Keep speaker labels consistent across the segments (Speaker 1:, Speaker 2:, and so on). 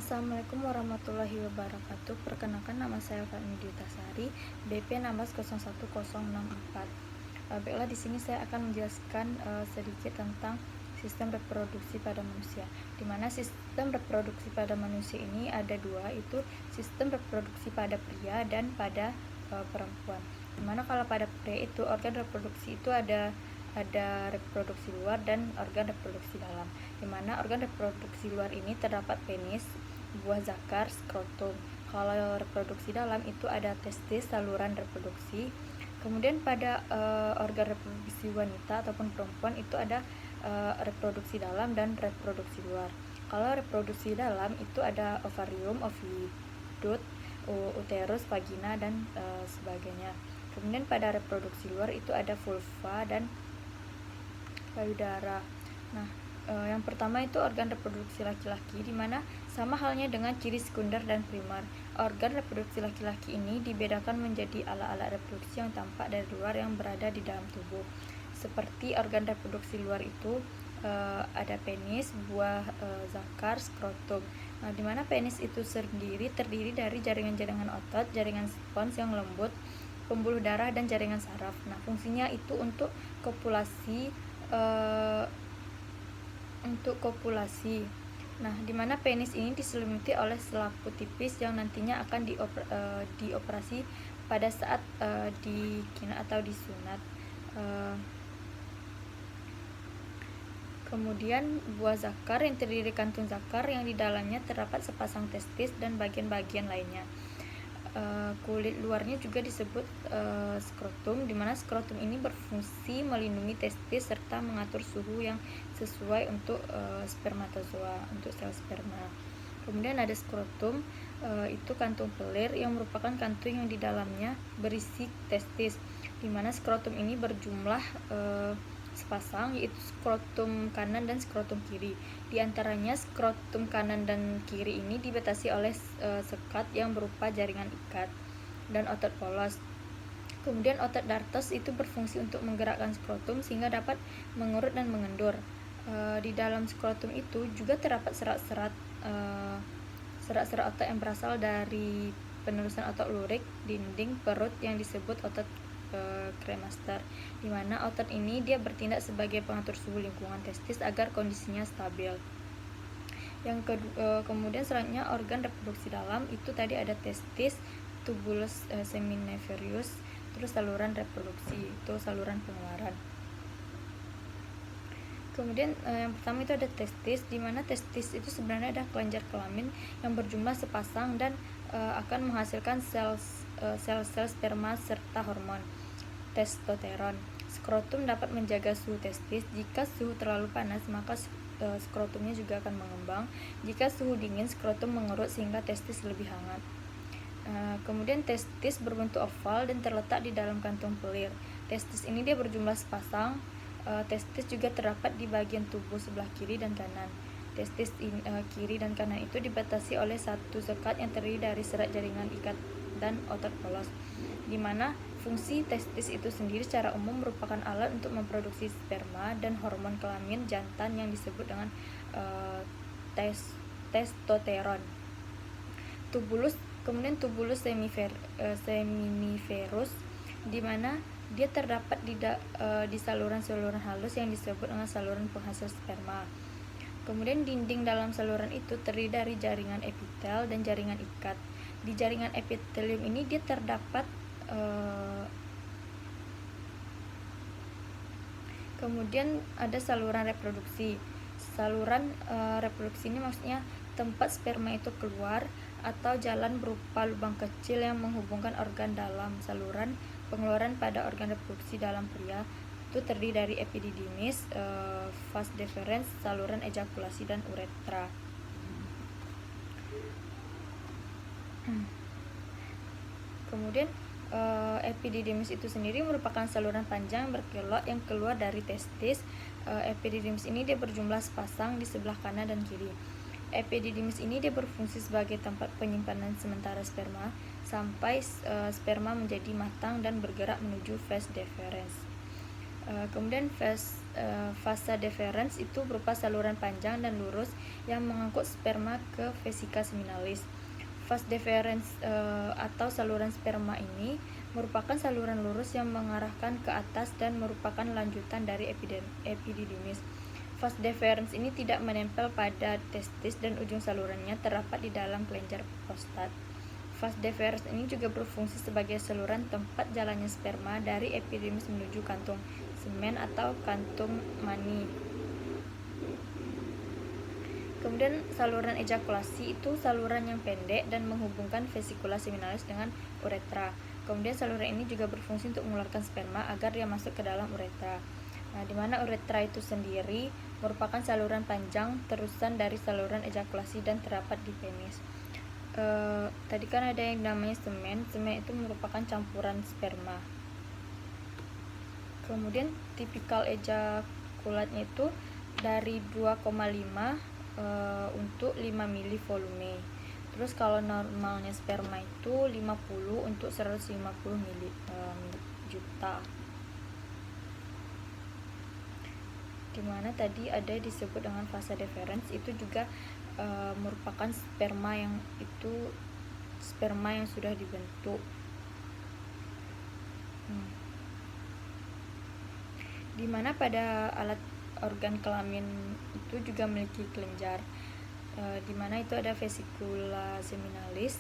Speaker 1: Assalamualaikum warahmatullahi wabarakatuh. Perkenalkan, nama saya Fahmi Sari, BP 160164. Baiklah, di sini saya akan menjelaskan sedikit tentang sistem reproduksi pada manusia. Di mana sistem reproduksi pada manusia ini ada dua, itu sistem reproduksi pada pria dan pada perempuan. Dimana kalau pada pria itu organ reproduksi itu ada reproduksi luar dan organ reproduksi dalam. Dimana organ reproduksi luar ini terdapat penis, buah zakar, skrotum. Kalau reproduksi dalam itu ada testis, saluran reproduksi. Kemudian pada organ reproduksi wanita ataupun perempuan itu ada reproduksi dalam dan reproduksi luar. Kalau reproduksi dalam itu ada ovarium, ovidut, uterus, vagina, dan sebagainya. Kemudian pada reproduksi luar itu ada vulva dan payudara. Nah, yang pertama itu organ reproduksi laki-laki, di mana sama halnya dengan ciri sekunder dan primer. Organ reproduksi laki-laki ini dibedakan menjadi alat-alat reproduksi yang tampak dari luar yang berada di dalam tubuh. Seperti organ reproduksi luar itu ada penis, buah zakar, skrotum. Nah, di mana penis itu sendiri terdiri dari jaringan-jaringan otot, jaringan spons yang lembut, pembuluh darah, dan jaringan saraf. Nah, fungsinya itu untuk kopulasi. Nah, di mana penis ini diselimuti oleh selaput tipis yang nantinya akan dioperasi pada saat dikina atau disunat. Kemudian buah zakar yang terdiri kantung zakar yang di dalamnya terdapat sepasang testis dan bagian-bagian lainnya. Kulit luarnya juga disebut skrotum, di mana skrotum ini berfungsi melindungi testis serta mengatur suhu yang sesuai untuk spermatozoa, untuk sel sperma. Kemudian ada skrotum, itu kantung pelir yang merupakan kantung yang di dalamnya berisi testis, di mana skrotum ini berjumlah sepasang, yaitu skrotum kanan dan skrotum kiri. Di antaranya skrotum kanan dan kiri ini dibatasi oleh sekat yang berupa jaringan ikat dan otot polos. Kemudian otot dartos itu berfungsi untuk menggerakkan skrotum sehingga dapat mengurut dan mengendur. Di dalam skrotum itu juga terdapat serat-serat otot yang berasal dari penerusan otot lurik dinding perut yang disebut otot kremaster, di mana otot ini dia bertindak sebagai pengatur suhu lingkungan testis agar kondisinya stabil. Kemudian selanjutnya organ reproduksi dalam itu tadi ada testis, tubulus seminiferus, terus saluran reproduksi, itu saluran pengeluaran. Kemudian yang pertama itu ada testis, di mana testis itu sebenarnya ada kelenjar kelamin yang berjumlah sepasang dan akan menghasilkan sel-sel sperma serta hormon testosteron. Skrotum dapat menjaga suhu testis. Jika suhu terlalu panas, maka skrotumnya juga akan mengembang. Jika suhu dingin, skrotum mengerut sehingga testis lebih hangat. Kemudian testis berbentuk oval dan terletak di dalam kantung pelir. Testis ini dia berjumlah sepasang. Testis juga terdapat di bagian tubuh sebelah kiri dan kanan. Testis kiri dan kanan itu dibatasi oleh satu sekat yang terdiri dari serat jaringan ikat dan otot polos, di mana fungsi testis itu sendiri secara umum merupakan alat untuk memproduksi sperma dan hormon kelamin jantan yang disebut dengan testosteron. Kemudian tubulus seminiferus, di mana dia terdapat di saluran-saluran halus yang disebut dengan saluran penghasil sperma. Kemudian dinding dalam saluran itu terdiri dari jaringan epitel dan jaringan ikat. Di jaringan epitelium ini dia terdapat kemudian ada saluran reproduksi. Saluran reproduksi ini maksudnya tempat sperma itu keluar atau jalan berupa lubang kecil yang menghubungkan organ dalam. Saluran pengeluaran pada organ reproduksi dalam pria itu terdiri dari epididymis, vas deferens, saluran ejakulasi, dan uretra. Kemudian epididymis itu sendiri merupakan saluran panjang berkelok yang keluar dari testis. Epididymis ini dia berjumlah sepasang di sebelah kanan dan kiri. Epididymis ini dia berfungsi sebagai tempat penyimpanan sementara sperma sampai sperma menjadi matang dan bergerak menuju vas deferens. Kemudian vasa deferens itu berupa saluran panjang dan lurus yang mengangkut sperma ke vesika seminalis. Vas deferens atau saluran sperma ini merupakan saluran lurus yang mengarahkan ke atas dan merupakan lanjutan dari epididymis. Vas deferens ini tidak menempel pada testis dan ujung salurannya terdapat di dalam kelenjar prostat. Vas deferens ini juga berfungsi sebagai saluran tempat jalannya sperma dari epididymis menuju kantung semen atau kantung mani. Kemudian saluran ejakulasi itu saluran yang pendek dan menghubungkan vesikula seminalis dengan uretra. Kemudian saluran ini juga berfungsi untuk mengeluarkan sperma agar dia masuk ke dalam uretra. Nah, di mana uretra itu sendiri merupakan saluran panjang terusan dari saluran ejakulasi dan terdapat di penis. Tadi kan ada yang namanya semen. Semen itu merupakan campuran sperma. Kemudian tipikal ejakulatnya itu dari 2,5 untuk 5 mili volume. Terus kalau normalnya sperma itu 50 untuk 150 juta. Dimana tadi ada disebut dengan fase deferens, itu juga merupakan sperma yang sudah dibentuk. Dimana pada alat organ kelamin itu juga memiliki kelenjar, dimana itu ada vesikula seminalis.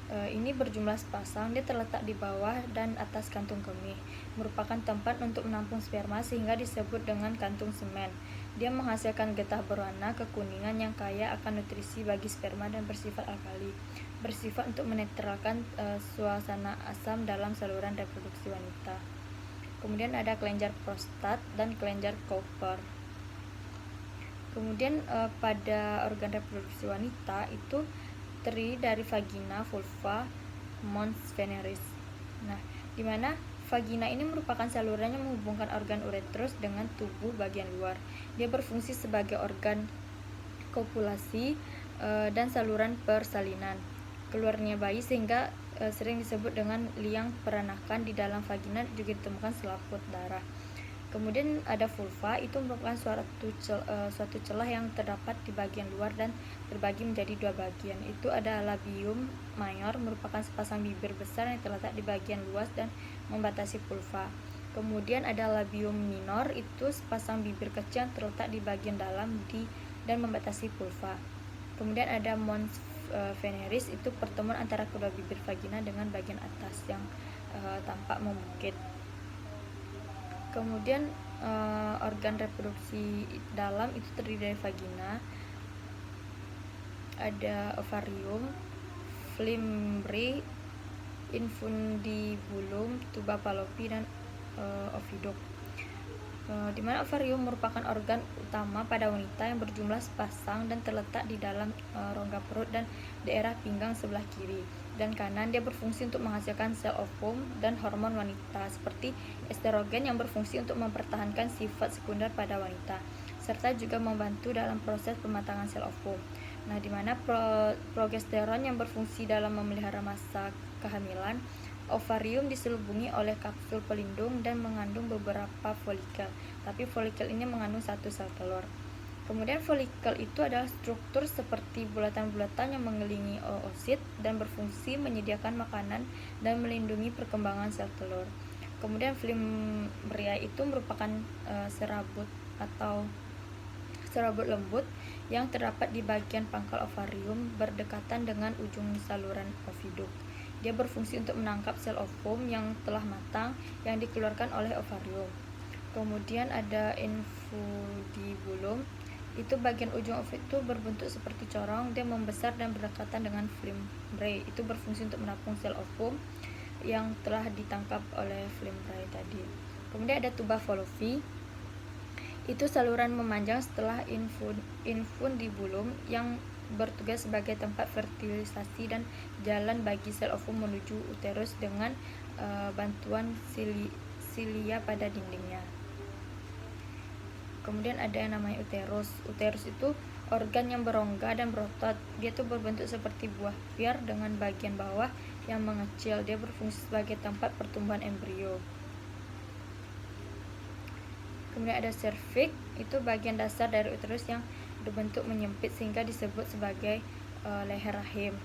Speaker 1: Ini berjumlah sepasang, dia terletak di bawah dan atas kantung kemih, merupakan tempat untuk menampung sperma sehingga disebut dengan kantung semen. Dia menghasilkan getah berwarna kekuningan yang kaya akan nutrisi bagi sperma dan bersifat alkali, bersifat untuk menetralkan suasana asam dalam saluran reproduksi wanita. Kemudian ada kelenjar prostat dan kelenjar Cowper. Kemudian pada organ reproduksi wanita itu terdiri dari vagina, vulva, mons veneris. Nah, di mana vagina ini merupakan saluran yang menghubungkan organ uretrus dengan tubuh bagian luar. Dia berfungsi sebagai organ kopulasi dan saluran persalinan keluarnya bayi, sehingga sering disebut dengan liang peranakan. Di dalam vagina juga ditemukan selaput darah. Kemudian ada vulva, itu merupakan suatu celah yang terdapat di bagian luar dan terbagi menjadi dua bagian. Itu ada labium mayor, merupakan sepasang bibir besar yang terletak di bagian luas dan membatasi vulva. Kemudian ada labium minor, itu sepasang bibir kecil yang terletak di bagian dalam dan membatasi vulva. Kemudian ada mons veneris, itu pertemuan antara kedua bibir vagina dengan bagian atas yang tampak membukit. Kemudian organ reproduksi dalam itu terdiri dari vagina, ada ovarium, flimbrae, infundibulum, tuba fallopi, dan oviduk. Di mana ovarium merupakan organ utama pada wanita yang berjumlah sepasang dan terletak di dalam rongga perut dan daerah pinggang sebelah kiri dan kanan. Dia berfungsi untuk menghasilkan sel ovum dan hormon wanita seperti estrogen yang berfungsi untuk mempertahankan sifat sekunder pada wanita, serta juga membantu dalam proses pematangan sel ovum. Nah, di mana progesteron yang berfungsi dalam memelihara masa kehamilan. Ovarium diselubungi oleh kapsul pelindung dan mengandung beberapa folikel, tapi folikel ini mengandung satu sel telur. Kemudian folikel itu adalah struktur seperti bulatan-bulatan yang mengelilingi oosit dan berfungsi menyediakan makanan dan melindungi perkembangan sel telur. Kemudian flimbrae itu merupakan serabut atau serabut lembut yang terdapat di bagian pangkal ovarium berdekatan dengan ujung saluran oviduk. Dia berfungsi untuk menangkap sel ovum yang telah matang yang dikeluarkan oleh ovarium. Kemudian ada infundibulum, itu bagian ujung ovum itu berbentuk seperti corong, dia membesar dan berdekatan dengan flimbrae, itu berfungsi untuk menampung sel ovum yang telah ditangkap oleh flimbrae tadi. Kemudian ada tuba fallopi, itu saluran memanjang setelah infundibulum yang bertugas sebagai tempat fertilisasi dan jalan bagi sel ovum menuju uterus dengan bantuan silia pada dindingnya. Kemudian ada yang namanya uterus. Uterus itu organ yang berongga dan berotot. Dia tuh berbentuk seperti buah pir dengan bagian bawah yang mengecil. Dia berfungsi sebagai tempat pertumbuhan embrio. Kemudian ada serviks, itu bagian dasar dari uterus yang berbentuk menyempit sehingga disebut sebagai leher rahim,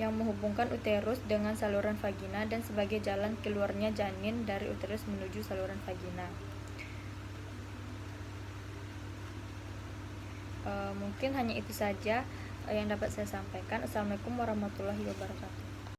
Speaker 1: yang menghubungkan uterus dengan saluran vagina dan sebagai jalan keluarnya janin dari uterus menuju saluran vagina. Mungkin hanya itu saja yang dapat saya sampaikan. Assalamualaikum warahmatullahi wabarakatuh.